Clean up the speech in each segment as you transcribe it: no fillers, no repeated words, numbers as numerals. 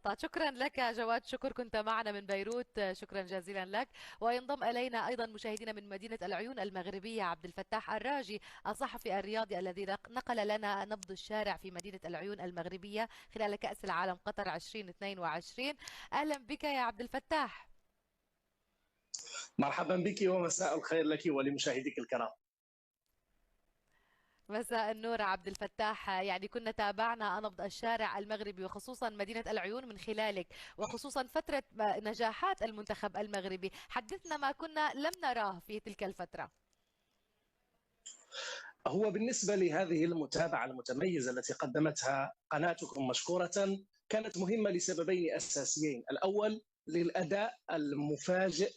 طيب، شكرا لك جواد شكر، كنت معنا من بيروت، شكرا جزيلا لك. وينضم إلينا أيضا مشاهدينا من مدينة العيون المغربية عبد الفتاح الراجي، الصحفي الرياضي الذي نقل لنا نبض الشارع في مدينة العيون المغربية خلال كأس العالم قطر 2022. أهلا بك يا عبد الفتاح. مرحبا بك ومساء الخير لك ولمشاهديك الكرام. مساء النور عبد الفتاح، يعني كنا تابعنا نبض الشارع المغربي وخصوصا مدينة العيون من خلالك، وخصوصا فترة نجاحات المنتخب المغربي. حدثنا ما كنا لم نراه في تلك الفترة. هو بالنسبة لهذه المتابعة المتميزة التي قدمتها قناتكم مشكورة، كانت مهمة لسببين أساسيين. الأول للأداء المفاجئ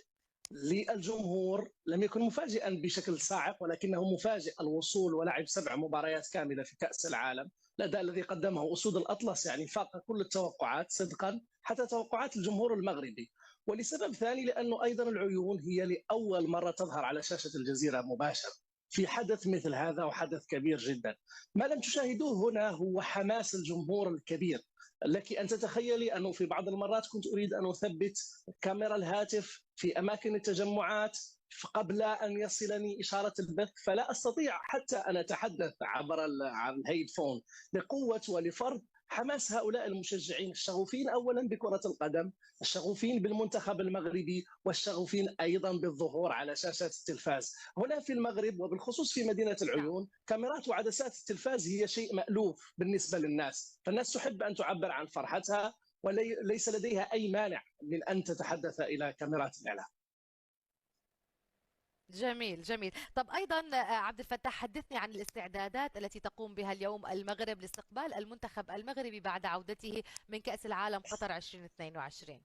للجمهور، لم يكن مفاجئا بشكل صاعق ولكنه مفاجئ الوصول ولعب 7 مباريات كاملة في كأس العالم. الأداء الذي قدمه أسود الأطلس يعني فاق كل التوقعات صدقا، حتى توقعات الجمهور المغربي. ولسبب ثاني لأنه أيضا العيون هي لأول مرة تظهر على شاشة الجزيرة مباشرة في حدث مثل هذا، وحدث كبير جدا. ما لم تشاهدوه هنا هو حماس الجمهور الكبير. لك أن تتخيلي أنه في بعض المرات كنت أريد أن أثبت كاميرا الهاتف في أماكن التجمعات قبل أن يصلني إشارة البث، فلا أستطيع حتى أن أتحدث عبر الهيدفون لقوة ولفرط حماس هؤلاء المشجعين الشغوفين أولا بكرة القدم، الشغوفين بالمنتخب المغربي، والشغوفين أيضا بالظهور على شاشات التلفاز. هنا في المغرب وبالخصوص في مدينة نعم. العيون، كاميرات وعدسات التلفاز هي شيء مألوف بالنسبة للناس، فالناس تحب أن تعبر عن فرحتها وليس لديها أي مانع من أن تتحدث إلى كاميرات الإعلام. جميل جميل. طب أيضا عبد الفتاح، حدثني عن الاستعدادات التي تقوم بها اليوم المغرب لاستقبال المنتخب المغربي بعد عودته من كأس العالم قطر 2022.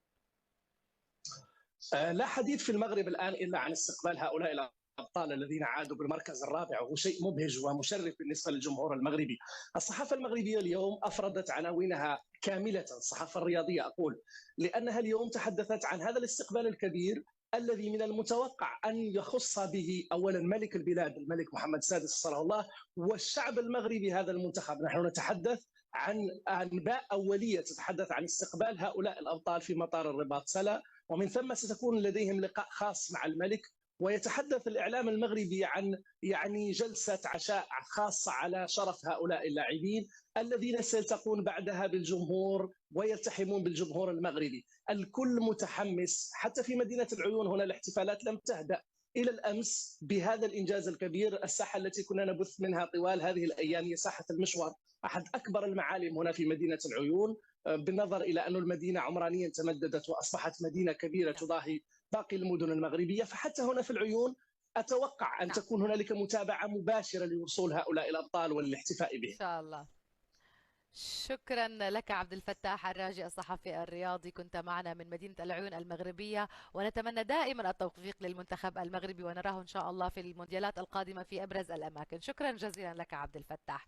لا حديث في المغرب الآن إلا عن استقبال هؤلاء الأبطال الذين عادوا بالمركز الرابع، وهو شيء مبهج ومشرف بالنسبة للجمهور المغربي. الصحافة المغربية اليوم أفردت عناوينها كاملة، الصحافة الرياضية أقول، لأنها اليوم تحدثت عن هذا الاستقبال الكبير الذي من المتوقع أن يخص به أولا ملك البلاد الملك محمد السادس صلى الله، والشعب المغربي هذا المنتخب. نحن نتحدث عن أنباء أولية تتحدث عن استقبال هؤلاء الأبطال في مطار الرباط سلا، ومن ثم ستكون لديهم لقاء خاص مع الملك. ويتحدث الإعلام المغربي عن جلسة عشاء خاصة على شرف هؤلاء اللاعبين الذين سيلتقون بعدها بالجمهور ويلتحمون بالجمهور المغربي. الكل متحمس، حتى في مدينة العيون هنا الاحتفالات لم تهدأ إلى الأمس بهذا الإنجاز الكبير. الساحة التي كنا نبث منها طوال هذه الأيام هي ساحة المشوار، أحد أكبر المعالم هنا في مدينة العيون، بالنظر إلى أن المدينة عمرانيا تمددت وأصبحت مدينة كبيرة نعم. تضاهي باقي المدن المغربية. فحتى هنا في العيون أتوقع أن نعم. تكون هنالك متابعة مباشرة لوصول هؤلاء الأبطال والاحتفاء إن بهم. شاء الله. شكرا لك عبد الفتاح الراجي، الصحفي الرياضي، كنت معنا من مدينة العيون المغربية، ونتمنى دائما التوفيق للمنتخب المغربي ونراه إن شاء الله في المونديالات القادمة في أبرز الأماكن. شكرا جزيلا لك عبد الفتاح.